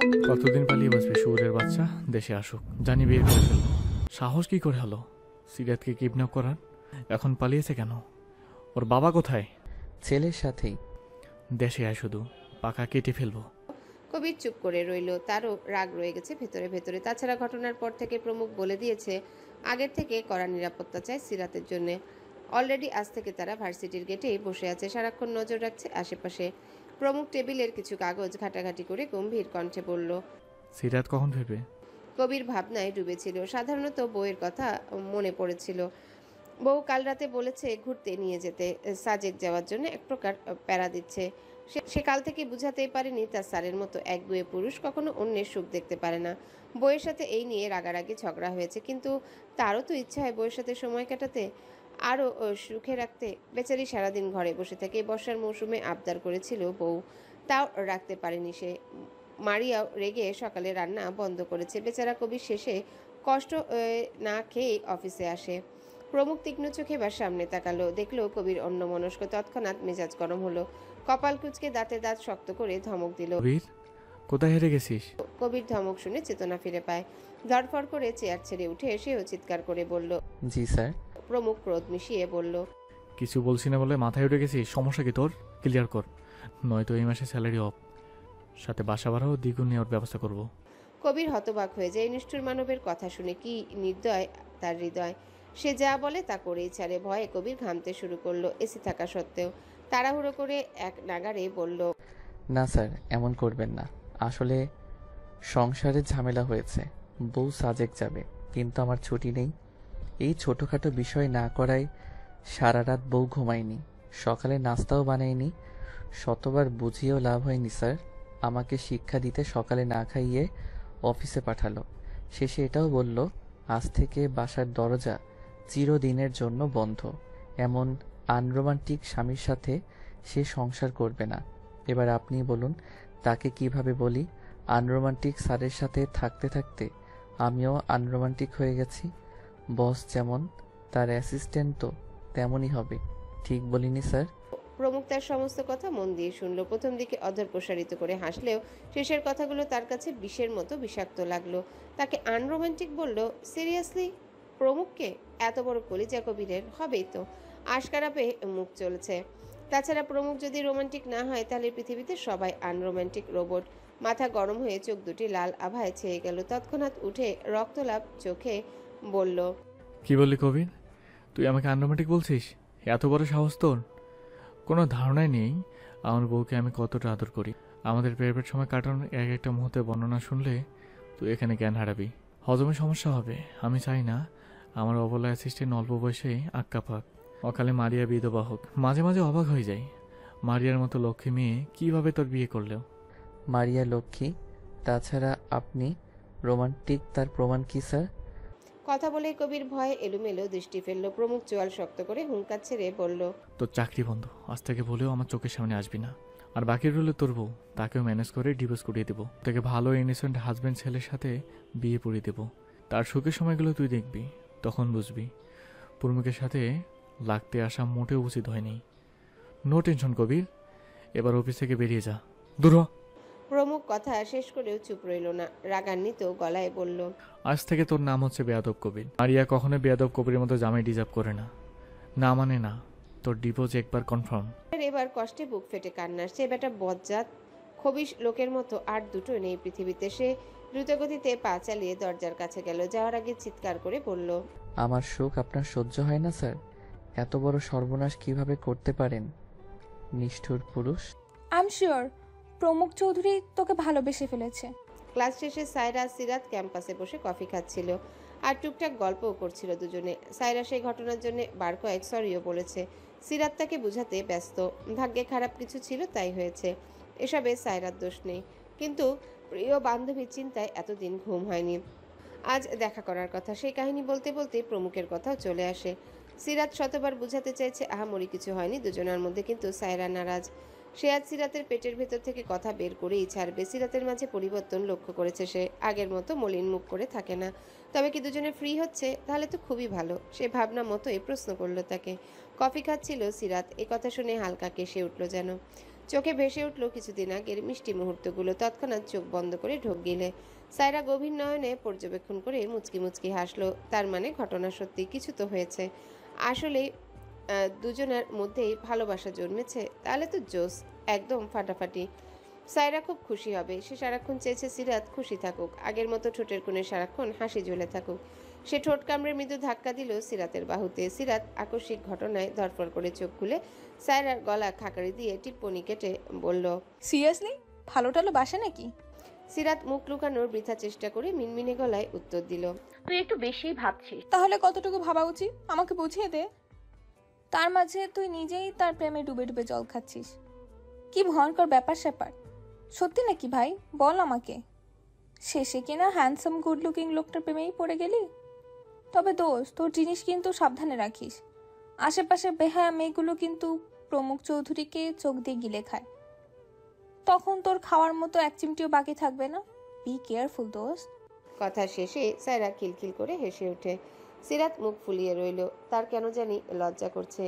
কতদিন পালিয়ে বাঁচবে শুয়োরের বাচ্চা? দেশে আসুক, জানি বের করে ফেলবো। সাহস কি করে হলো সিরাতকে কিডন্যাপ করার? এখন পালিয়েছে কেন? ওর বাবা কোথায়? ছেলের সাথেই। দেশে আয়, শুধু পাকা কেটে ফেলবো। কবির চুপ করে রইল। তারও রাগ রয়ে গেছে ভেতরে ভেতরে। তাছাড়া ঘটনার পর থেকে প্রমুখ বলে দিয়েছে আগের থেকে কড়া নিরাপত্তা চায় সিরাতের জন্য। অলরেডি আজ থেকে তারা ভার্সিটির গেটেই বসে আছে, সারাক্ষণ নজর রাখছে আশেপাশে। প্রমুখ টেবিলের কিছু কাগজ ঘাটাঘাটি করে গম্ভীর কণ্ঠে বলল। সিরাত কখন ফিরবে? কবির ভাবনায় ডুবেছিল। সাধারণত বউয়ের কথা মনে পড়েছিল। বউ কাল রাতে বলেছে ঘুরতে নিয়ে যেতে, সাজেক যাওয়ার জন্য এক প্রকার প্যারা দিচ্ছে। সে কাল থেকে বুঝাতেই পারেনি তার স্যারের মতো একগুঁয়ে পুরুষ কখনো অন্যের সুখ দেখতে পারে না। বউয়ের সাথে এই নিয়ে রাগারাগি ঝগড়া হয়েছে, কিন্তু তারও তো ইচ্ছা হয় বউয়ের সাথে সময় কাটাতে, আরও সুখে রাখতে। বেচারি সারাদিন ঘরে বসে থেকে বর্ষার মৌসুমে আবদার করেছিল বউ, তাও রাখতে পারেনি সে। মারিয়াও রেগে সকালে রান্না বন্ধ করেছে। বেচারা কবির শেষে কষ্ট না খেয়েই অফিসে আসে। প্রমুখ তীক্ষ্ণ চোখে এবার সামনে তাকালো, দেখলো কবির অন্যমনস্ক। তৎক্ষণাৎ মেজাজ গরম হলো। কপাল কুঁচকে দাঁতে দাঁত শক্ত করে ধমক দিল। কবির, কোথায় হেরে গেছিস? কবির ধমক শুনে চেতনা ফিরে পায়। ধরফর করে চেয়ার ছেড়ে উঠে সেও চিৎকার করে বলল। জি স্যার। প্রমুখ ক্রোধ মিশিয়ে বলল। কিছু বলছি না বলে মাথায় উঠে গেছিস? সমস্যা কি তোর? ক্লিয়ার কর, নয়তো এই মাসে স্যালারি অফ, সাথে বাসা ভাড়াও দ্বিগুণ নেওয়ার ব্যবস্থা করব। কবির হতবাক হয়ে যায়। নিষ্ঠুর মানবের কথা শুনে কি নির্দয় তার হৃদয়। সে যা বলে তা করেই ছাড়ে। ভয়ে কবির ঘামতে শুরু করলো, এসি থাকা সত্ত্বেও। তাড়াহুড়ো করে এক নাগাড়ে বলল। না স্যার, এমন করবেন না। আসলে সংসারের ঝামেলা হয়েছে। বউ সাজেক যাবে, কিন্তু আমার ছুটি নেই। এই ছোটোখাটো বিষয় না করায় সারা রাত বউ ঘুমায়নি, সকালে নাস্তাও বানায়নি। শতবার বুঝিয়েও লাভ হয়নি স্যার। আমাকে শিক্ষা দিতে সকালে না খাইয়ে অফিসে পাঠালো। শেষে এটাও বলল আজ থেকে বাসার দরজা চিরদিনের জন্য বন্ধ। এমন আনরোমান্টিক স্বামীর সাথে সে সংসার করবে না। এবার আপনি বলুন তাকে কিভাবে বলি? আনরোমান্টিক স্যারের সাথে থাকতে থাকতে আমিও আনরোমান্টিক হয়ে গেছি। বস যেমন, তার অ্যাসিস্ট্যান্ট তো তেমনই হবে। ঠিক বলিনি স্যার? প্রমুখ তার সমস্ত কথা মন দিয়ে শুনল। প্রথম দিকে অধর প্রসারিত করে হাসলেও শেষের কথাগুলো তার কাছে বিষের মতো বিষাক্ত লাগলো। তাকে আনরোমান্টিক বলল? সিরিয়াসলি? প্রমুখকে? এত বড় কলিজা কবিরের? হবেই তো। আশকারা পেয়ে মুখ চলছে। তাছাড়া প্রমুখ যদি রোমান্টিক না হয় তাহলে পৃথিবীতে সবাই আনরোমান্টিক রোবট। মাথা গরম হয়ে চোখ দুটি লাল আভায় ছেয়ে গেল। তৎক্ষণাৎ উঠে রক্তলাভ চোখে বলল। কি বললি কবির? তুই আমাকে আনরোমান্টিক বলছিস? এত বড় সাহস তোর! কোনো ধারণাই নেই আমার বউকে আমি কতটা আদর করি। আমাদের প্রাইভেট সময় কাটানোর এক একটা মুহূর্তের বর্ণনা শুনলে তুই এখানে জ্ঞান হারাবি, হজমে সমস্যা হবে। আমি চাই না আমার অবলা অ্যাসিস্ট্যান্ট অল্প বয়সেই আক্কা পাক, অকালে মারিয়া বিধবা হোক। মাঝে মাঝে অবাক হয়ে যায়, মারিয়ার মতো লক্ষ্মী মেয়ে কিভাবে তোর বিয়ে করলেও। মারিয়া লক্ষ্মী, তাছাড়া আপনি রোমান্টিক, তার প্রমাণ কি স্যার? কথা বলে কবির ভয়ে এলোমেলো দৃষ্টি ফেলল। প্রমুখ চোয়াল শক্ত করে হুঙ্কার ছেড়ে বলল। তোর চাকরি বন্ধ, আজ থেকে বলেও আমার চোখের সামনে আসবি না। আর বাকি রইল তোর বউ, তাকেও ম্যানেজ করে ডিভোর্স করিয়ে দেবো। তোকে ভালো ইনোসেন্ট হাজব্যান্ড ছেলের সাথে বিয়ে পড়িয়ে দেবো। তার সুখের সময়গুলো তুই দেখবি, তখন বুঝবি প্রমুখের সাথে লাগতে আসা মোটেও উচিত হয়নি। নো টেনশন কবির, এবার অফিস থেকে বেরিয়ে যা, দূর হ। প্রমুখ কথা শেষ করেও চুপ রইল না। রাগান্বিত গলায় বলল। আজ থেকে তোর নাম হচ্ছে বেয়াদব কবির। মারিয়া কখনো বেয়াদব কবিরের মতো জামাই ডিজার্ভ করে না। না মানে না, তোর ডিভোর্স একবার কনফার্ম। এবার কষ্টে বুক ফেটে কান্নার। সে বেটা বজ্জাত খবিশ লোকের মতো আর দুটো নেই পৃথিবীতে। সে দ্রুতগতিতে পা চালিয়ে দরজার কাছে গেল। যাওয়ার আগে চিৎকার করে বলল। আমার সুখ আপনার সহ্য হয় না স্যার? এত বড় সর্বনাশ কিভাবে করতে পারেন, নিষ্ঠুর পুরুষ! আই এম শিওর প্রমুখ চৌধুরী তোকে ভালোবেসে ফেলেছে। ক্লাস শেষে সায়রা সিরাত ক্যাম্পাসে বসে কফি খাচ্ছিল আর টুকটাক গল্পও করছিল দুজনে। সায়রা সেই ঘটনার জন্য বার কয়েক সরিও বলেছে। সিরাত তাকে বুঝাতে ব্যস্ত। ভাগ্যে খারাপ কিছু ছিল, তাই হয়েছে। এসবে সায়রার দোষ নেই, কিন্তু প্রিয় বান্ধবীর চিন্তায় এতদিন ঘুম হয়নি। আজ দেখা করার কথা। সেই কাহিনী বলতে বলতে প্রমুখের কথাও চলে আসে। সিরাত শতবার বুঝাতে চাইছে আহামরি কিছু হয়নি দুজনের মধ্যে, কিন্তু সায়রা নারাজ। সে আজ সিরাতের পেটের ভেতর থেকে কথা বের করেই ছাড়বে। সিরাতের মাঝে পরিবর্তন লক্ষ্য করেছে সে। আগের মতো মলিন মুখ করে থাকে না। তবে কি দুজনে ফ্রি হচ্ছে? তাহলে তো খুবই ভালো। সে ভাবনা মতোই প্রশ্ন করলো তাকে। কফি খাচ্ছিল সিরাত। এ কথা শুনে হালকা কেসে উঠল যেন। চোখে ভেসে উঠল কিছুদিন আগের মিষ্টি মুহূর্তগুলো। তৎক্ষণাৎ চোখ বন্ধ করে ঢোক গিলে সায়রা গভীর নয়নে পর্যবেক্ষণ করে মুচকি মুচকি হাসলো। তার মানে ঘটনা সত্যি কিছু তো হয়েছে। আসলে দুজনের মধ্যেই ভালোবাসা জন্মেছে। তাহলে তো জোস, একদম ফাটাফাটি। সায়রা খুব খুশি হবে। সে সারাক্ষণ চেয়েছে সিরাত খুশি থাকুক, আগের মতো ঠোঁটের কোণে সারাক্ষণ হাসি ঝুলে থাকুক। সে ঠোঁট কামড়ে মৃদু ধাক্কা দিল সিরাতের বাহুতে। সিরাত আকস্মিক ঘটনায় ধরফর করে চোখ খুলে সায়রার গলা খাকারি দিয়ে টিপ্পনি কেটে বলল, সিরিয়াসলি ভালো টালো বাসে নাকি? সিরাত মুখ লুকানোর বৃথা চেষ্টা করে মিনমিনে গলায় উত্তর দিল, তুই একটু বেশিই ভাবছিস। তাহলে কতটুকু ভাবা উচিত আমাকে বুঝিয়ে দে। তার মাঝে তুই নিজেই তার প্রেমে ডুবে ডুবে জল খাচ্ছিস। কি ভয়ঙ্কর ব্যাপার স্যাপার। সত্যি নাকি ভাই, বল আমাকে। শেষে কিনা হ্যান্ডসাম গুড লুকিং লোকটার প্রেমেই পড়ে গেলি? তবে দোস্ত, তোর জিনিস কিন্তু সাবধানে রাখিস। আশেপাশে বেহায়া মেয়েগুলো কিন্তু প্রমুখ চৌধুরীকে চোখ দিয়ে গিলে খায়। তখন তোর খাওয়ার মতো এক চিমটিও বাকি থাকবে না। বি কেয়ারফুল দোস্ত। কথা শেষে সায়রা খিলখিল করে হেসে ওঠে। সিরাত মুখ ফুলিয়ে রইল। তার কেন জানি লজ্জা করছে।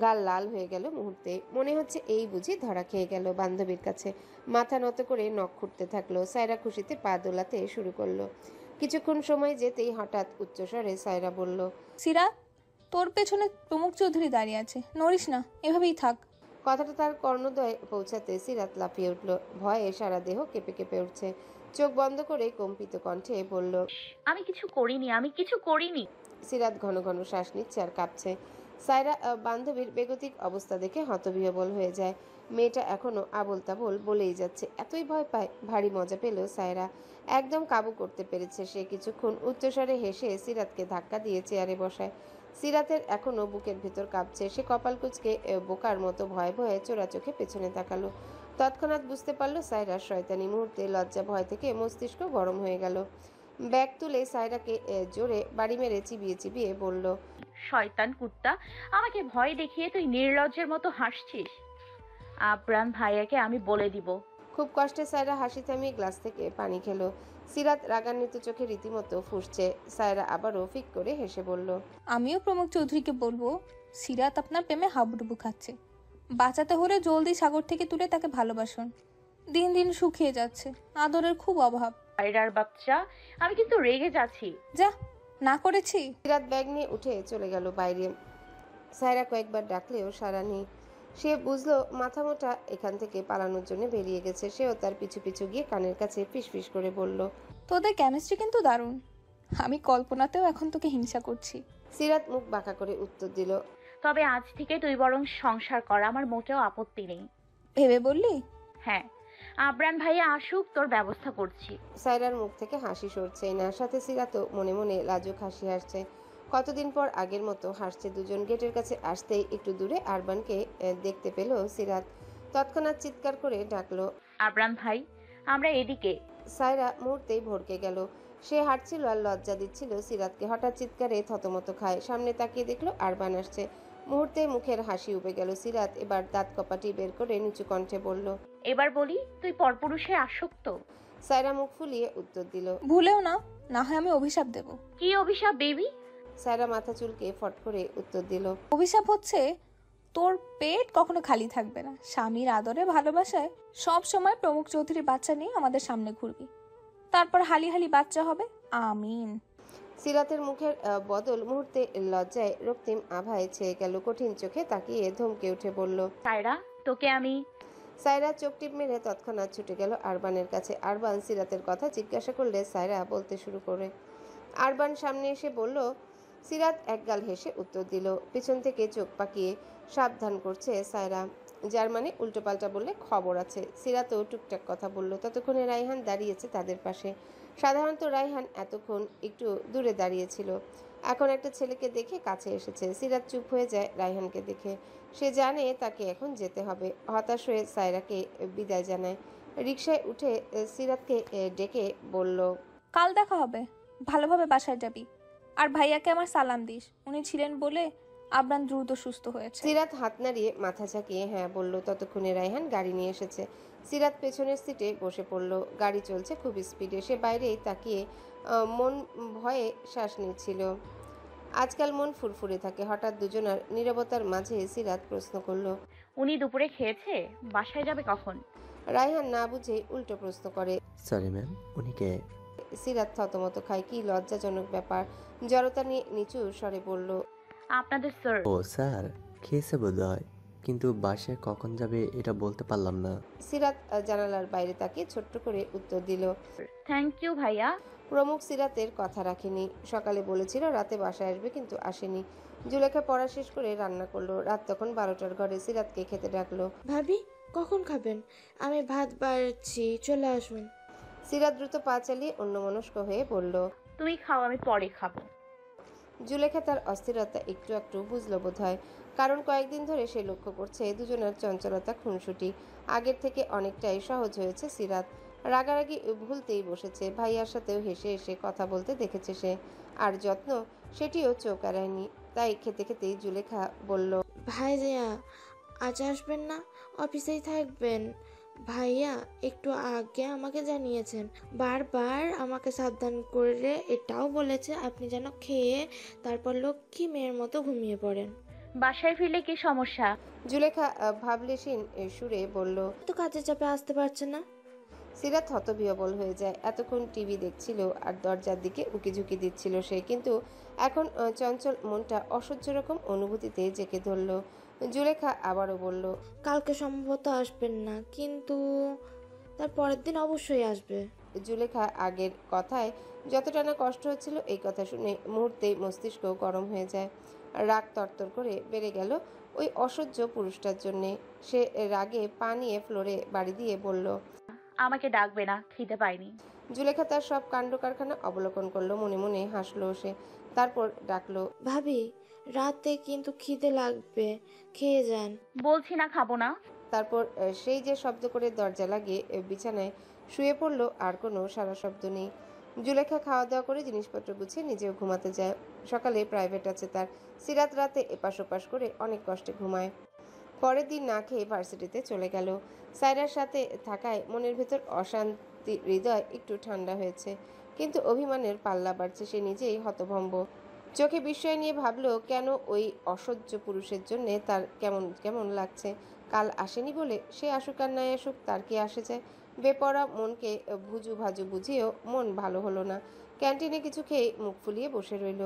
গাল লাল হয়ে গেল মুহূর্তে। মনে হচ্ছে এই বুঝি ধরা খেয়ে গেল বান্ধবীর কাছে। মাথা নত করে নখ খুঁটতে থাকলো। সায়রা খুশিতে পা দোলাতে শুরু করলো। কিছুক্ষণ সময় যেতেই হঠাৎ উচ্চস্বরে সায়রা বলল, সিরাত, তোর পেছনে প্রমুখ চৌধুরী দাঁড়িয়ে আছে, নড়িস না, এভাবেই থাক। কথাটা তার কর্ণদ্বয়ে পৌঁছাতে সিরাত লাফিয়ে উঠল। ভয়ে সারা দেহ কেঁপে কেঁপে উঠছে। চোখ বন্ধ করে কম্পিত কণ্ঠে বলল, আমি কিছু করিনি, আমি কিছু করিনি। সিরাত ঘন ঘন শ্বাস নিচ্ছে আর কাঁপছে। সায়রা বান্ধবীর বেগতিক অবস্থা দেখে হতবিহ্বল হয়ে যায়। মেয়েটা এখনো আবোল তাবোল বলেই যাচ্ছে। এতই ভয় পায়। ভারী মজা পেল সায়রা। একদম কাবু করতে পেরেছে সে। কিছুক্ষণ উচ্চস্বরে হেসে সিরাতকে ধাক্কা দিয়ে চেয়ারে বসায়। সিরাতের এখনো বুকের ভেতর কাঁপছে। সে কপাল কুঁচকে বোকার মতো ভয়ে ভয়ে চোরা চোখে পেছনে তাকালো। তৎক্ষণাৎ বুঝতে পারলো সায়রার শয়তানি। মুহূর্তে লজ্জা ভয় থেকে মস্তিষ্ক গরম হয়ে গেল। ব্যাগ তুলে সায়রাকে জোরে বাড়ি মেরে চিবিয়ে চিবিয়ে বলল, শয়তান কুত্তা, আমাকে ভয় দেখিয়ে তুই নির্লজ্জের মতো হাসছিস। আবরান ভাইয়াকে আমি বলে দিব। খুব কষ্টে সায়রা হাসি থামিয়ে গ্লাস থেকে পানি খেলো। সিরাত রাগান্বিত চোখে রীতিমতো ফুঁসছে। সায়রা আবারও ফিক করে হেসে বলল, আমিও প্রমুখ চৌধুরীকে বলবো সিরাত আপনার প্রেমে হাবুডুবু খাচ্ছে। বাঁচাতে হলে জলদি সাগর থেকে তুলে তাকে ভালোবাসুন। দিন দিন শুকিয়ে যাচ্ছে, আদরের খুব অভাব। ভাইরার বাচ্চা, আমি কিন্তু রেগে যাচ্ছি। যা, না করেছি। সিরাত ব্যাগ নিয়ে উঠে চলে গেল বাইরে। সায়রা কয়েকবার ডাকলেও সাড়া নেই। সে বুঝলো মাথা মোটা এখান থেকে পালানোর জন্য বেরিয়ে গেছে। সেও তার পিছু পিছু গিয়ে কানের কাছে ফিসফিস করে বলল, তোদের কেমিস্ট্রি কিন্তু দারুণ। আমি কল্পনাতেও এখন তোকে হিংসা করছি। সিরাত মুখ বাঁকা করে উত্তর দিল, তবে আজ থেকে তুই বরং সংসার কর, আমার মোটেও আপত্তি নেই। ভেবে বললি? হ্যাঁ, আবরান ভাইয়া আসুক, তোর ব্যবস্থা করছি। সায়রার মুখ থেকে হাসি সরছেই না। সাথে সিরাতও মনে মনে লাজুক হাসি হাসছে। কতদিন পর আগের মতো হাসছে দুজন। গেটের কাছে আসতেই একটু দূরে আরবানকে দেখতে পেল সিরাত। তৎক্ষণাৎ চিৎকার করে ডাকলো, আবরান ভাই, আমরা এদিকে। সায়রা মুহূর্তেই ভড়কে গেল। সে হাঁটছিল আর লজ্জা দিচ্ছিল সিরাতকে। হঠাৎ চিৎকারে থতমত খায়। সামনে তাকিয়ে দেখলো আরবান আসছে। মুহূর্তে মুখের হাসি উবে গেল। সিরাত এবার দাঁত কপাটি বের করে নিচু কণ্ঠে বলল, এবার বলি, তুই পরপুরুষে আসক্ত? সায়রা মুখ ফুলিয়ে উত্তর দিল, ভুলেও না, না হয় আমি অভিশাপ দেব। কি অভিশাপ বেবি? সায়রা মাথা চুলকে ফট করে উত্তর দিল, অভিশাপ হচ্ছে তোর পেট কখনো খালি থাকবে না। স্বামীর আদরে ভালোবাসায় সব সময় প্রমুখ চৌধুরীর বাচ্চা নিয়ে আমাদের সামনে ঘুরবি। তারপর হালি হালি বাচ্চা হবে। আমিন। সিরাতের মুখের বদল মুহূর্তে লজ্জায় রক্তিম আভায় ছেয়ে গেল। কঠিন চোখে তাকিয়ে ধমকে উঠে বলল, সায়রা, তোকে আমি। সায়রা চোখ টিপ মেরে তৎক্ষণাৎ ছুটে গেল আরবানের কাছে। আরবান সিরাতের কথা জিজ্ঞাসা করলে সায়রা বলতে শুরু করে। আরবান সামনে এসে বলল, সিরাত একগাল হেসে উত্তর দিল। পিছন থেকে চোখ পাকিয়ে সাবধান করছে সায়রা, যার মানে উল্টোপাল্টা বললে খবর আছে। সিরাতও টুকটাক কথা বলল। ততক্ষণে রায়হান দাঁড়িয়েছে তাদের পাশে। সাধারণত রায়হান এতক্ষণ একটু দূরে দাঁড়িয়েছিল। এখন একটা ছেলেকে দেখে কাছে এসেছে। সিরাত চুপ হয়ে যায় রায়হানকে দেখে। সে জানে তাকে এখন যেতে হবে। হতাশ হয়ে সায়রাকে বিদায় জানায়। রিকশায় উঠে সিরাতকে ডেকে বলল, কাল দেখা হবে, ভালোভাবে বাসায় যাবি। আর ভাইয়াকে আমার সালাম দিস, উনি ছিলেন বলে আবরান দ্রুত সুস্থ হয়েছে। সিরাত হাত নাড়িয়ে মাথা ঝাঁকিয়ে হ্যাঁ বলল। ততক্ষণে রায়হান গাড়ি নিয়ে এসেছে। সিরাত পেছনের সিটে বসে পড়ল। গাড়ি চলছে খুব স্পিডে। সে বাইরেই তাকিয়ে মন ভয়ে শ্বাস নিচ্ছিল। আজকাল মন ফুরফুরে থাকে। হঠাৎ দুজনার নীরবতার মাঝে সিরাত প্রশ্ন করল, উনি দুপুরে খেয়েছে? বাসায় যাবে কখন? রায়হান না বুঝে উল্টো প্রশ্ন করে। সরি ম্যাম, উনি কে? সিরাত থতমত খায়, কি লজ্জাজনক ব্যাপার। জড়তা নিয়ে নিচু স্বরে বলল, আপনাদের স্যার। ও স্যার, খেয়েছে বোধ হয়, কিন্তু বাসায় কখন যাবে এটা বলতে পারলাম না। সিরাত জানালার বাইরে তাকিয়ে ছোট্ট করে উত্তর দিল। থ্যাংক ইউ ভাইয়া। প্রমুখ সিরাতের কথা রাখেনি। সকালে বলেছিল রাতে বাসায় আসবে, কিন্তু আসেনি। জুলেখা পড়া শেষ করে রান্না করলো। রাত তখন 12টার ঘরে। সিরাতকে খেতে ডাকলো। ভাবি, কখন খাবেন? আমি ভাত বাড়ছি, চলে আসুন। সিরাত দ্রুত পা চালিয়ে অন্যমনস্ক হয়ে বলল। তুমি খাও, আমি পরে খাবো। জুলেখা তার অস্থিরতা একটু একটু বুঝলো বোধ হয়, কারণ কয়েকদিন ধরে সে লক্ষ্য করছে দুজনের চঞ্চলতা খুনসুটি আগের থেকে অনেকটাই সহজ হয়েছে। সিরাত রাগারাগি ভুলতেই বসেছে। ভাইয়ার সাথেও হেসে হেসে কথা বলতে দেখেছে সে, আর যত্ন সেটিও চোখ এড়ায়নি। তাই খেতে খেতেই জুলেখা বলল, ভাইয়া, আজ আসবেন না? অফিসেই থাকবেন? ভাইয়া একটু আগে আমাকে জানিয়েছেন, বারবার আমাকে সাবধান করে এটাও বলেছে আপনি যেন খেয়ে তারপর লক্ষ্মী মেয়ের মতো ঘুমিয়ে পড়েন। বাসায় ফিরলে কি সমস্যা? জুলেখা ভাবলেশীন সুরে বলল। তো কাজের চাপে আসতে পারছে না। সিরাত হতবিহ্বল হয়ে যায়। এতক্ষণ টিভি দেখছিল আর দরজার দিকে উকিঝুঁকি দিচ্ছিল সে, কিন্তু এখন চঞ্চল মনটা অসহ্য রকম অনুভূতিতে জেঁকে ধরল। জুলেখা আবারও বলল, কালকে সম্ভবত আসবেন না, কিন্তু তার পরের দিন অবশ্যই আসবে। জুলেখা আগের কথায় যতটা না কষ্ট হচ্ছিল, এই কথা শুনে মুহূর্তেই মস্তিষ্ক গরম হয়ে যায়। রাগ তরতর করে বেড়ে গেল ওই অসহ্য পুরুষটার জন্যে। সে রাগে পা নিয়ে ফ্লোরে বাড়ি দিয়ে বলল, আমাকে ডাকবে না, খিদে পাইনি। জুলেখা তার সব কাণ্ড কারখানা অবলোকন করলো। মনে মনে হাসলো সে। তারপর ডাকলো, ভাবি, রাতে কিন্তু খিদে লাগবে, খেয়ে যান। বলছি না খাবো না। তারপর সেই যে শব্দ করে দরজা লাগিয়ে বিছানায় শুয়ে পড়লো। আর কোনো সারা শব্দ নেই। জুলেখা খাওয়া দাওয়া করে জিনিসপত্র গুছিয়ে নিজেও ঘুমাতে যায়। সকালে প্রাইভেট আছে তার। সিরাত রাতে এপাশ ওপাশ করে অনেক কষ্টে ঘুমায়। পরের দিন না খেয়ে ভার্সিটিতে চলে গেল। সাইরার সাথে থাকায় মনের ভেতর অশান্তি, হৃদয় একটু ঠান্ডা হয়েছে, কিন্তু অভিমানের পাল্লা বাড়ছে। সে নিজেই হতভম্ব। চোখে বিস্ময় নিয়ে ভাবলো, কেন ওই অসহ্য পুরুষের জন্যে তার কেমন কেমন লাগছে। কাল আসেনি বলে সে আসুক আর নাই আসুক, তার কি আসে যায়। বেপরা মনকে ভুজু ভাজু বুঝিয়েও মন ভালো হলো না। ক্যান্টিনে কিছু খেয়ে মুখ ফুলিয়ে বসে রইল।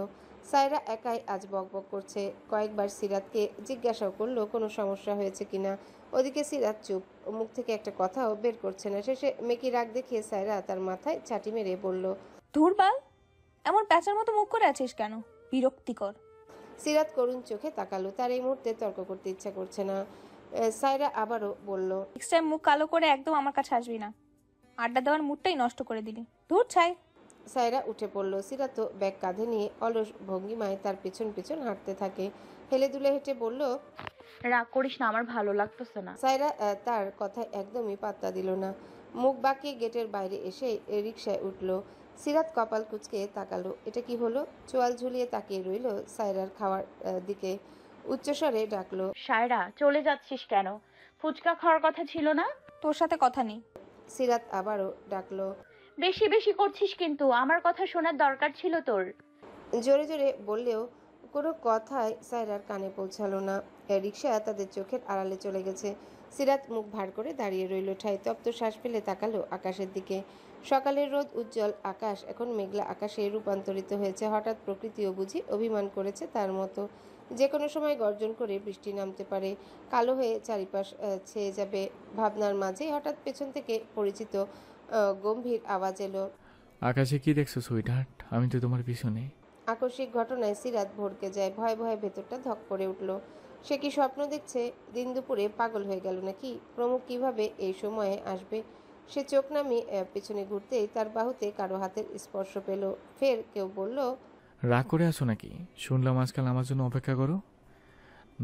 সায়রা একাই আজ বকবক করছে। কয়েকবার সিরাতকে জিজ্ঞাসাও করলো কোনো সমস্যা হয়েছে কিনা। ওদিকে সিরাত চুপ, মুখ থেকে একটা কথাও বের করছে না। শেষে মেকি রাগ দেখিয়ে সায়রা তার মাথায় ছাটি মেরে বলল, ধুরবাল, এমন প্যাঁচার মতো মুখ করে আছিস কেন? বিরক্তিকর। সিরাত করুণ চোখে তাকালো। তার এই মুহূর্তে তর্ক করতে ইচ্ছা করছে না। সায়রা আবারও বলল, নেক্সট টাইম মুখ কালো করে একদম আমার কাছে আসবি না। আড্ডা দেওয়ার মুডটাই নষ্ট করে দিলি। ধুর ছাই। সায়রা উঠে পড়ল। সিরাতও ব্যাগ কাঁধে নিয়ে অলস ভঙ্গিমায় তার পিছন পিছন হাঁটতে থাকে। হেলে দুলে হেঁটে বলল, রাগ করিস না, আমার ভালো লাগতেছে না। সায়রা তার কথায় একদমই পাত্তা দিল না। মুখ বাঁকিয়ে গেটের বাইরে এসে রিকশায় উঠল। সিরাত কপাল কুঁচকে তাকালো। এটা কি হলো? চোয়াল ঝুলিয়ে তাকিয়ে রইল সায়রার খাওয়ার দিকে। উচ্চস্বরে ডাকলো, সায়রা, চলে যাচ্ছিস কেন? ফুচকা খাওয়ার কথা ছিল না? তোর সাথে কথা নেই। সিরাত আবারও ডাকলো। বেশি বেশি করছিস কিন্তু, আমার কথা শোনার দরকার ছিল তোর। জোরে জোরে বললেও কোনো কথাই সায়রার কানে পৌঁছালো না। রিকশা তাদের চোখের আড়ালে চলে গেছে। সিরাত মুখ ভার করে দাঁড়িয়ে রইল ঠায়। তপ্ত শ্বাস ফেলে তাকালো আকাশের দিকে। সকালের রোদ উজ্জ্বল আকাশ এখন মেঘলা আকাশে রূপান্তরিত হয়েছে। হঠাৎ প্রকৃতিও বুঝি অভিমান করেছে তার মতো। যে কোনো সময় গর্জন করে বৃষ্টি নামতে পারে, কালো হয়ে চারিপাশ ছেয়ে যাবে। ভাবনার মাঝে হঠাৎ পেছন থেকে পরিচিত গম্ভীর আওয়াজ এলো। আকাশে কি দেখছো সুইটহার্ট? আমি তো তোমার পিছনে। আকস্মিক ঘটনায় সিরাত ভড়কে যায়। ভয়ে ভয়ে ভেতরটা ধক করে উঠল। সে কি স্বপ্ন দেখছে? দিন দুপুরে পাগল হয়ে গেল নাকি? প্রমুখ কিভাবে এই সময়ে আসবে? সে চোখ নামিয়ে পেছনে ঘুরতেই তার বাহুতে কারো হাতের স্পর্শ পেল। ফের কেউ বলল, রাগ করে আছো নাকি? শুনলাম আজকাল আমার জন্য অপেক্ষা করো,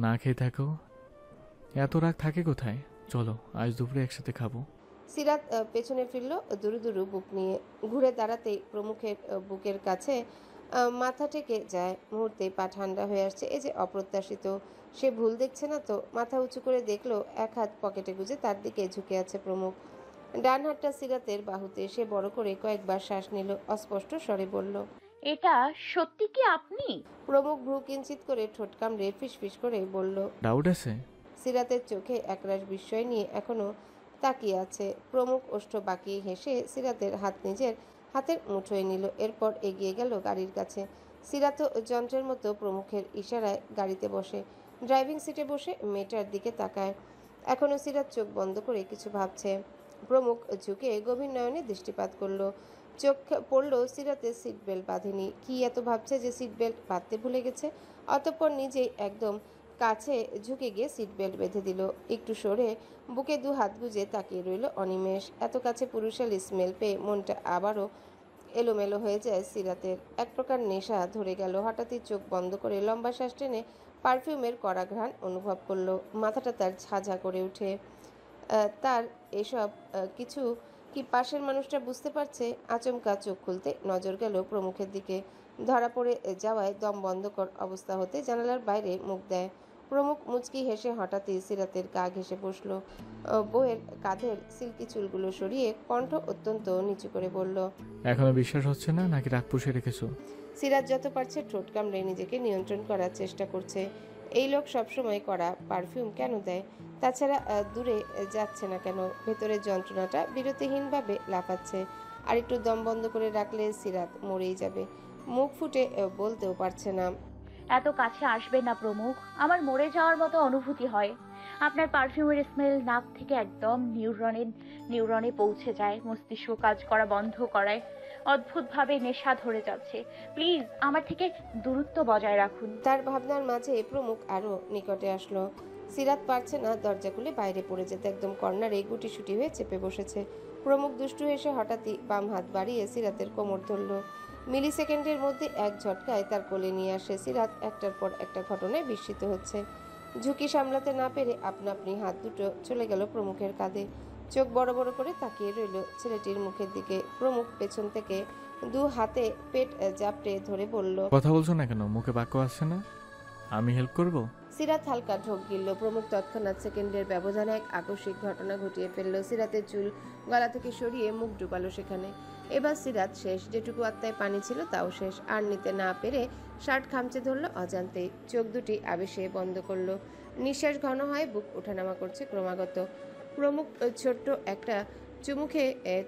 না খেয়ে থাকো। এত রাগ থাকে কোথায়? চলো আজ দুপুরে একসাথে খাবো। সিরাত পেছনে ফিরল দুরু দুরু বুক নিয়ে। ঘুরে দাঁড়াতেই প্রমুখের বুকের কাছে মাথা টেকে যায়। মুহূর্তে পা ঠান্ডা হয়ে আসছে। এই যে অপ্রত্যাশিত। সে ভুল দেখছে না তো? মাথা উঁচু করে দেখলো এক হাত পকেটে গুজে তার দিকে ঝুঁকে আছে প্রমুখ। ডান হাতটা সিরাতের বাহুতে। সে বড় করে কয়েকবার শ্বাস নিল। অস্পষ্ট স্বরে বলল, এটা সত্যি কি আপনি? প্রমুখ ভ্রু কিঞ্চিত করে ঠোঁট কামড়ে ফিসফিস করে বলল, ডাউট আছে? সিরাতের চোখে একরাশ বিস্ময় নিয়ে এখনো তাকিয়ে আছে। প্রমুখ ওষ্ঠ বাঁকিয়ে হেসে সিরাতের হাত নিজের হাতের মুঠোয় নিল, এরপর এগিয়ে গেল গাড়ির কাছে। সিরাতও যন্ত্রের মতো প্রমুখের ইশারায় গাড়িতে বসে। ড্রাইভিং সিটে বসে মেয়েটার দিকে তাকায়। এখনো সিরাত চোখ বন্ধ করে কিছু ভাবছে। প্রমুখ ঝুঁকে গভীর নয়নে দৃষ্টিপাত করলো। চোখ পড়ল সিরাতের সিট বেল্ট বাঁধেনি। কি এত ভাবছে যে সিট বেল্ট বাঁধতে ভুলে গেছে? অতঃপর নিজেই একদম কাছে ঝুঁকে গিয়ে সিট বেল্ট বেঁধে দিল। একটু সরে বুকে দু হাত গুজে তাকিয়ে রইল অনিমেষ। এত কাছে পুরুষের স্মেল পেয়ে মনটা আবারও এলোমেলো হয়ে যায় সিরাতের। এক প্রকার নেশা ধরে গেল। হঠাৎই চোখ বন্ধ করে লম্বা শ্বাস টেনে পারফিউমের কড়া ঘ্রাণ অনুভব করলো। মাথাটা তার ঝাঁঝা করে ওঠে। তার এসব কিছু কি পাশের মানুষটা বুঝতে পারছে? আচমকা চোখ খুলতে নজর গেল প্রমুখের দিকে। ধরা পড়ে যাওয়ায় দম বন্ধকর অবস্থা হতে জানালার বাইরে মুখ দেয়। প্রমুখ মুচকি হেসে হঠাৎই সিরাতের গা ঘেঁষে বসলো। বউয়ের কাঁধের সিল্কি চুলগুলো সরিয়ে কণ্ঠ অত্যন্ত নিচু করে বলল, এখনো বিশ্বাস হচ্ছে না নাকি রাগ পুষে রেখেছো? সিরাত যত পারছে ঠোঁট কামড়ে নিজেকে নিয়ন্ত্রণ করার চেষ্টা করছে। এই লোক সবসময় করা পারফিউম কেন দেয়? তাছাড়া দূরে যাচ্ছে না কেন? ভেতরের যন্ত্রণাটা বিরতিহীনভাবে লাফাচ্ছে। আর একটু দম বন্ধ করে রাখলে সিরাত মরেই যাবে। মুখ ফুটে বলতেও পারছে না। এত কাছে আসবে না প্রমুখ, আমার মরে যাওয়ার মতো অনুভূতি হয়। আপনার পারফিউমের স্মেল নাক থেকে একদম নিউরনে পৌঁছে যায়, মস্তিষ্ক কাজ করা বন্ধ করায়। অদ্ভুতভাবে নেশা ধরে যাচ্ছে। প্লিজ আমার থেকে দূরত্ব বজায় রাখুন। তার ভাবনার মাঝে প্রমুখ আরো নিকটে আসলো। সিরাত পারছে না দরজা খুলে বাইরে পড়ে যেতে। একদম কর্নারে গুটিসুটি হয়ে চেপে বসেছে। প্রমুখ দুষ্টু হেসে হঠাৎই বাম হাত বাড়িয়ে সিরাতের কোমর ধরল। মিলি সেকেন্ডের মধ্যে এক ঝটকায় তার কোলে নিয়ে আসে। সিরাত একটার পর একটা ঘটনায় বিস্মিত হচ্ছে। ঝুঁকি সামলাতে না পেরে আপনা আপনি হাত দুটো চলে গেল প্রমুখের কাঁধে। চোখ বড় বড় করে তাকিয়ে রইল ছেলেটির মুখের দিকে। প্রমুখ পেছন থেকে দু হাতে পেট জাপটে ধরে বলল, কথা বলছো না কেন? মুখে বাক্য আসছে না? আমি হেল্প করব? সিরাত হালকা ঢোক গিলল। প্রমুখ তৎক্ষণাৎ সেকেন্ডের ব্যবধানে এক আকস্মিক ঘটনা ঘটিয়ে ফেলল। সিরাতের চুল গলা থেকে সরিয়ে মুখ ডুবালো সেখানে। এবার সিরাত শেষ। যেটুকু আত্মায় পানি ছিল তাও শেষ। আর নিতে না পেরে শার্ট খামচে ধরল অজান্তেই। চোখ দুটি আবেশে বন্ধ করলো। নিঃশ্বাস ঘন হয়, বুক ওঠানামা করছে ক্রমাগত। প্রমুখ ছোট্ট একটা চুমুখে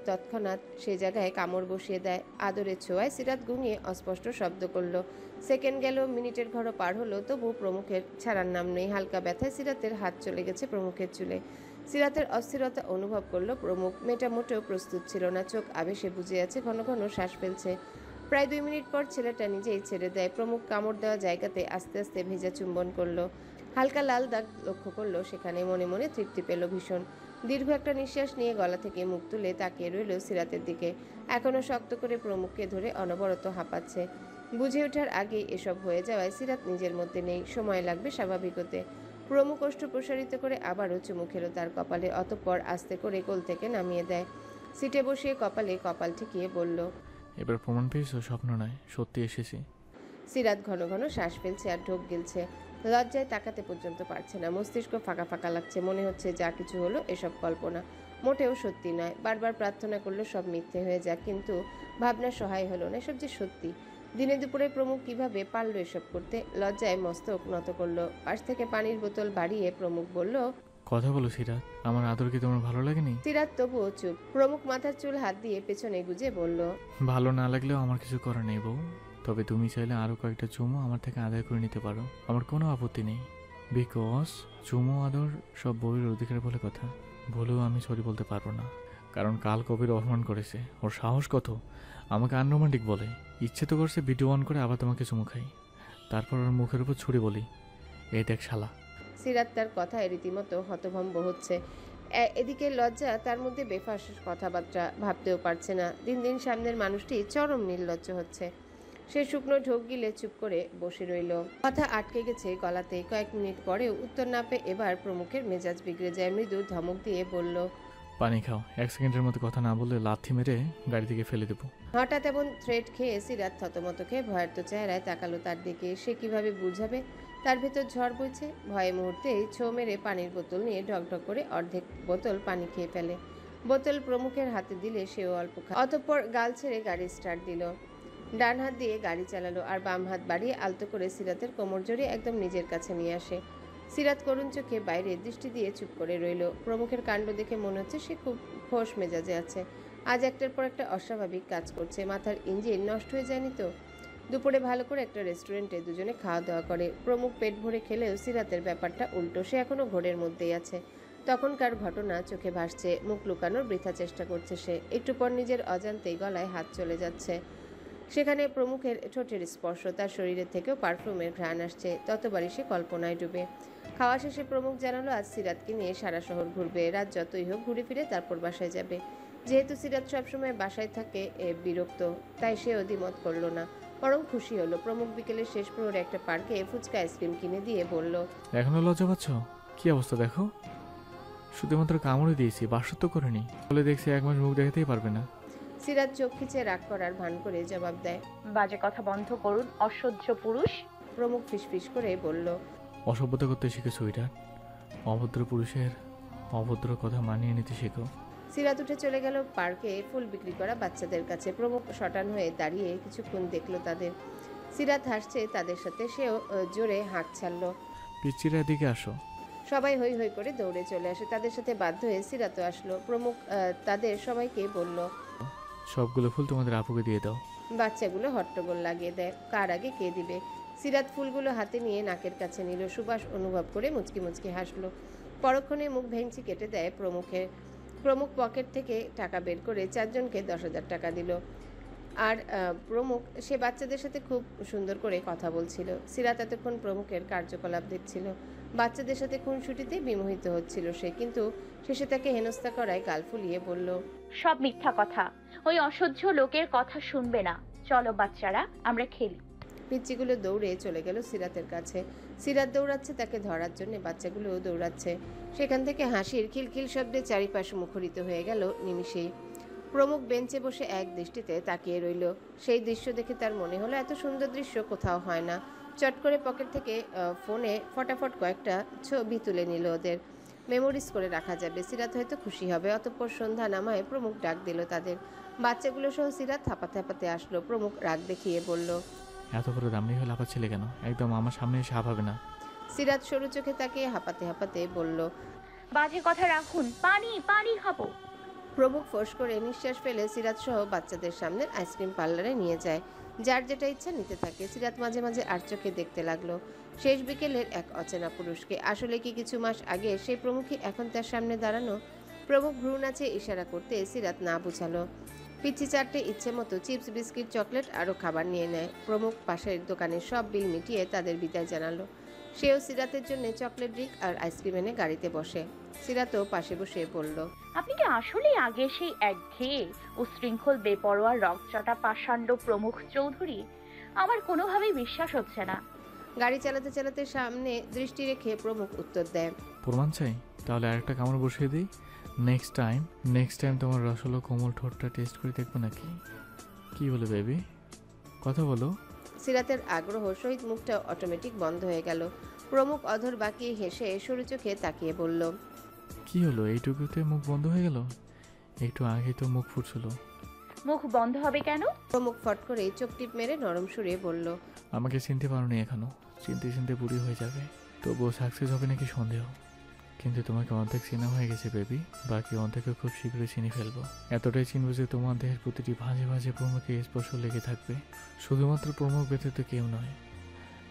তৎক্ষণাৎ সে জায়গায় কামড় বসিয়ে দেয়। আদরের ছোঁয়ায় সিরাত গুঙিয়ে অস্পষ্ট শব্দ করল। সেকেন্ড গেল, মিনিটের ঘরও পার হলো, তবু প্রমুখের ছাড়ার নাম নেই। হালকা ব্যথায় সিরাতের হাত চলে গেছে প্রমুখের চুলে। সিরাতের অস্থিরতা অনুভব করলো প্রমুখ। মেয়েটা মোটেও প্রস্তুত ছিল না। চোখ আবেশে বুজে আছে, ঘন ঘন শ্বাস ফেলছে। প্রায় 2 মিনিট পর ছেলেটা নিজেই ছেড়ে দেয়। প্রমুখ কামড় দেওয়া জায়গাতে আস্তে আস্তে ভেজা চুম্বন করলো। হালকা লাল দাগ লক্ষ্য করলো সেখানে। মনে মনে তৃপ্তি পেল ভীষণ। দীর্ঘ একটা নিঃশ্বাস নিয়ে গলা থেকে মুখ তুলে তাকিয়ে রইল সিরাতের দিকে। এখনো শক্ত করে প্রমুখকে ধরে অনবরত হাঁপাচ্ছে। বুঝে ওঠার আগেই এসব হয়ে যাওয়ায় সিরাত নিজের মধ্যে নেই। সময় লাগবে স্বাভাবিক হতে। প্রমুখ ওষ্ঠ প্রসারিত করে আবারও চুমু খেলো তার কপালে। অতঃপর আস্তে করে কোল থেকে নামিয়ে দেয়। সিটে বসিয়ে কপালে কপাল ঠেকিয়ে বলল, এবার প্রমাণ পেয়েছো স্বপ্ন নয়, সত্যি এসেছি। সিরাত ঘন ঘন শ্বাস ফেলছে আর ঢোক গিলছে। লজ্জায় তাকাতে পর্যন্ত পারছে না। মস্তিষ্ক ফাঁকা ফাঁকা লাগছে। মনে হচ্ছে যা কিছু হলো এসব কল্পনা, মোটেও সত্যি নয়। বারবার প্রার্থনা করলো সব মিথ্যে হয়ে যাক, কিন্তু ভাবনা সহায় হলো না। এসব যে সত্যি। দিনে দুপুরে প্রমুখ কিভাবে পারলো এসব করতে? লজ্জায় মস্তক নত করলো। পাশ থেকে পানির বোতল বাড়িয়ে প্রমুখ বলল, কথা বলো সিরাত, আমার আদর কি তোমার ভালো লাগেনি? সিরাত তবুও চুপ। প্রমুখ মাথার চুল হাত দিয়ে পেছনে গুজে বলল, ভালো না লাগলেও আমার কিছু করার নেই বউ। তবে তুমি চাইলে আরও কয়েকটা চুমো আমার থেকে আদায় করে নিতে পারো, আমার কোনো আপত্তি নেই। বিকজ চুমো আদর সব বউয়ের অধিকার বলে কথা। বলেও আমি সরি বলতে পারবো না, কারণ কাল কবির অপমান করেছে। ওর সাহস কত আমাকে আনরোমান্টিক বলে। ইচ্ছে তো করছে ভিডিও অন করে আবার তোমাকে চুমু খাই, তারপর ওর মুখের উপর ছুরি বলি, এই দেখ শালা। সিরাত তার কথায় রীতিমতো হতভম্ব হচ্ছে। এদিকে লজ্জা তার মধ্যে বেফাঁস কথাবার্তা ভাবতেও পারছে না। দিন দিন সামনের মানুষটি চরম নির্লজ্জ হচ্ছে। সে শুকনো ঢোক গিলে চুপ করে বসে রইল। কথা আটকে গেছে গলাতে। কয়েক মিনিট পরেও উত্তর না পেয়ে এবার প্রমুখের মেজাজ বিগড়ে যায়। মৃদু ধমক দিয়ে বলল, পানি খাও। 1 সেকেন্ডের মতো কথা না বললে লাথি মেরে গাড়ি থেকে ফেলে দেবো। হঠাৎ এমন থ্রেট খেয়ে সিরাত থতমত খেয়ে ভয়ার্ত চেহারায় তাকালো তার দিকে। সে কিভাবে বুঝাবে তার ভেতর ঝড় বইছে? ভয়ে মুহূর্তেই ছো মেরে পানির বোতল নিয়ে ঢকঢক করে অর্ধেক বোতল পানি খেয়ে ফেলে। বোতল প্রমুখের হাতে দিলে সেও অল্প খায়। অতঃপর গাল ছেড়ে গাড়ি স্টার্ট দিল। ডান হাত দিয়ে গাড়ি চালালো আর বাম হাত বাড়িয়ে আলতো করে সিরাতের কোমর জড়িয়ে একদম নিজের কাছে নিয়ে আসে। সিরাত করুণ চোখে বাইরে দৃষ্টি দিয়ে চুপ করে রইল। প্রমুখের কাণ্ড দেখে মনে হচ্ছে সে খুব খোশ মেজাজে আছে। আজ একটার পর একটা অস্বাভাবিক কাজ করছে। মাথার ইঞ্জিন নষ্ট হয়ে যায়নি তো? দুপুরে ভালো করে একটা রেস্টুরেন্টে দুজনে খাওয়া দাওয়া করে। প্রমুখ পেট ভরে খেলেও সিরাতের ব্যাপারটা উল্টো। সে এখনো ঘোরের মধ্যেই আছে। তখনকার ঘটনা চোখে ভাসছে। মুখ লুকানোর বৃথা চেষ্টা করছে সে। একটু পর নিজের অজান্তেই গলায় হাত চলে যাচ্ছে। সেখানে প্রমুখের ঠোঁটের স্পর্শ, তার শরীরের থেকেও পারফিউমের ঘ্রাণ আসছে। ততবারই সে কল্পনায় ডুবে। খাওয়া শেষে প্রমুখ জানালো আজ সিরাতকে নিয়ে সারা শহর ঘুরবে। রাত যতই হোক ঘুরে ফিরে তারপর বাসায় যাবে। যেহেতু সিরাত সবসময় বাসায় থাকে বিরক্ত, তাই সে দ্বিমত করলো না, বরং খুশি হলো। প্রমুখ বিকেলের শেষ প্রহরে একটা পার্কে ফুচকা আইসক্রিম কিনে দিয়ে বলল, এখনো লজ্জা পাচ্ছ? কি অবস্থা দেখো, শুধুমাত্র কামড়ে দিয়েছি, বাসত্ব করিনি। বলে দেখছি 1 মাস মুখ দেখাতেই পারবে না। সিরাত চোখ খিচে রাগ করার ভান করে জবাব দেয়, বাজে কথা বন্ধ করুন, অসহ্য পুরুষ। প্রমুখ ফিসফিস করে বলল, অসভ্যতা করতে শিখেছো এটা? অভদ্র পুরুষের অভদ্র কথা মানিয়ে নিতে শেখো। সিরাত উঠে চলে গেল পার্কে ফুল বিক্রি করা বাচ্চাদের কাছে। প্রমুখ শটান হয়ে দাঁড়িয়ে কিছুক্ষণ দেখলো তাদের। সিরাত হাসছে তাদের সাথে, সেও জোরে হাঁক ছাড়ল। পিচ্চিরা এদিকে আসো। সবাই হই হই করে দৌড়ে চলে আসে। তাদের সাথে বাধ্য হয়ে সিরাতও আসলো। প্রমুখ তাদের সবাইকে বলল, সবগুলো ফুল তোমাদের আপুকে দিয়ে দাও। বাচ্চাগুলো হট্টগোল লাগিয়ে দেয়। কার আগে কে দিবে? সিরাত ফুলগুলো হাতে নিয়ে নাকের কাছে নিল। সুবাস অনুভব করে মুচকি মুচকি হাসলো। পরক্ষণে মুখ ভেঙচি কেটে দেয় প্রমুখের। প্রমুখ পকেট থেকে টাকা বের করে 4 জনকে 10,000 টাকা দিল। আর প্রমুখ সে বাচ্চাদের সাথে খুব সুন্দর করে কথা বলছিল। সিরাত এতক্ষণ প্রমুখের কার্যকলাপ দেখছিল। বাচ্চাদের সাথে খুনসুটিতে বিমোহিত হচ্ছিল সে, কিন্তু শেষে তাকে হেনস্থা করায় গাল ফুলিয়ে বলল, সব মিথ্যা কথা, ওই অসহ্য লোকের কথা শুনবে না। চলো বাচ্চারা, আমরা খেলি। পিচ্চিগুলো দৌড়ে চলে গেল সিরাতের কাছে। সিরাত দৌড়াচ্ছে তাকে ধরার জন্য, বাচ্চাগুলোও দৌড়াচ্ছে। সেখান থেকে হাসির খিলখিল শব্দে চারিপাশ মুখরিত হয়ে গেল নিমিষেই। প্রমুখ বেঞ্চে বসে এক দৃষ্টিতে তাকিয়ে রইল। সেই দৃশ্য দেখে তার মনে হলো এত সুন্দর দৃশ্য কোথাও হয় না। চট করে পকেট থেকে ফোনে ফটাফট কয়েকটা ছবি তুলে নিল ওদের। মেমোরিজ করে রাখা যাবে। সিরাত হয়তো খুশি হবে। অতঃপর সন্ধ্যা নামায় প্রমুখ ডাক দিল তাদের। বাচ্চাগুলো সহ সিরাত হাঁপাতে হাঁপাতে আসলো। প্রমুখ রাগ দেখিয়ে বলল, এত বড় দামি হলে লাফাচ্ছিলে কেন? একদম আমার সামনে এসে হাঁপাবে না। সিরাত সরু চোখে তাকিয়ে হাঁপাতে হাঁপাতে বলল, বাজে কথা রাখুন, পানি পানি খাবো। প্রমুখ ফোঁস করে নিঃশ্বাস ফেলে সিরাত সহ বাচ্চাদের সামনে আইসক্রিম পার্লারে নিয়ে যায়। যার যেটা ইচ্ছা নিতে থাকে। সিরাত মাঝে মাঝে আর চোখে দেখতে লাগলো শেষ বিকেলের এক অচেনা পুরুষকে। আসলে কি কিছু মাস আগে সেই প্রমুখই এখন তার সামনে দাঁড়ানো? প্রমুখ ভ্রু নাচে ইশারা করতে সিরাত না বুঝালো। পিচ্ছি 4টে ইচ্ছে মতো চিপস, বিস্কিট, চকলেট আরও খাবার নিয়ে নেয়। প্রমুখ পাশের দোকানের সব বিল মিটিয়ে তাদের বিদায় জানালো। সেও সিরাতের জন্য চকলেট, ড্রিঙ্ক আর আইসক্রিম এনে গাড়িতে বসে। সিরাতও পাশে বসে বলল, আপনি কি আসলেই আগে সেই একঘেয়ে উশৃঙ্খল বেপরোয়া রকচটা পাষাণ্ড প্রমুখ চৌধুরী? আমার কোনোভাবেই বিশ্বাস হচ্ছে না। গাড়ি চালাতে চালাতে সামনে দৃষ্টি রেখে প্রমুখ উত্তর দেয়, প্রমাণ চাই? তাহলে আরেকটা কামড় বসিয়ে দিই। নেক্সট টাইম তোমার রসলো কোমল ঠোঁটটা টেস্ট করে দেখবো নাকি? কি বলে বেবি, কথা বলো। সিরাতের আগ্রহ সহিত মুখটা অটোমেটিক বন্ধ হয়ে গেল। প্রমুখ অধর বাঁকিয়ে হেসে সরু চোখে তাকিয়ে বলল, কি হলো, এইটুকুতে মুখ বন্ধ হয়ে গেল? একটু আগে তো মুখ ফুটছিল। মুখ বন্ধ হবে কেন? প্রমুখ ফট করে চোখ টিপ মেরে নরম সুরে বলল, আমাকে চিনতে পারোনি এখনো। চিনতে চিনতে বুড়ি হয়ে যাবে, তবুও সাকসেস হবে নাকি সন্দেহ। কিন্তু তোমাকে অর্ধেক চেনা হয়ে গেছে বেবি, বাকি অর্ধেকও খুব শীঘ্রই চিনি ফেলবো। এতটাই চিনবো যে তোমার দেহের প্রতিটি ভাঁজে ভাঁজে প্রমুখে স্পর্শ লেগে থাকবে। শুধুমাত্র প্রমুখ ব্যতীত কেউ নয়।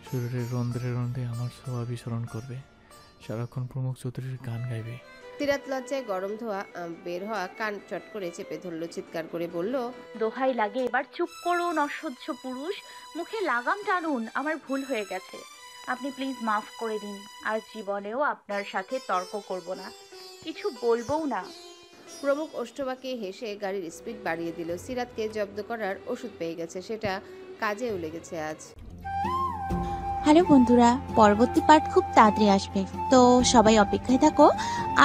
শরীরের রন্ধ্রে রন্ধ্রে আমার ছোঁয়া বিচরণ করবে। সারাক্ষণ প্রমুখ চৌধুরীর গান গাইবে। সিরাত লজ্জায় গরম ধোয়া বের হওয়া কান চট করে চেপে ধরল। চিৎকার করে বলল, দোহাই লাগে এবার চুপ করুন অসহ্য পুরুষ, মুখে লাগাম টানুন। আমার ভুল হয়ে গেছে, আপনি প্লিজ মাফ করে দিন। আর জীবনেও আপনার সাথে তর্ক করব না, কিছু বলবোও না। প্রমুখ ওষ্ঠবাঁকিয়ে হেসে গাড়ির স্পিড বাড়িয়ে দিল। সিরাতকে জব্দ করার ওষুধ পেয়ে গেছে, সেটা কাজেও লেগেছে আজ। হ্যালো বন্ধুরা, পরবর্তী পার্ট খুব তাড়াতাড়ি আসবে, তো সবাই অপেক্ষায় থাকো।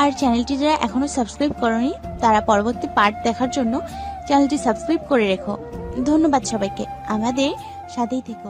আর চ্যানেলটি যারা এখনো সাবস্ক্রাইব করোনি তারা পরবর্তী পার্ট দেখার জন্য চ্যানেলটি সাবস্ক্রাইব করে রেখো। ধন্যবাদ সবাইকে, আমাদের সাথেই থেকো।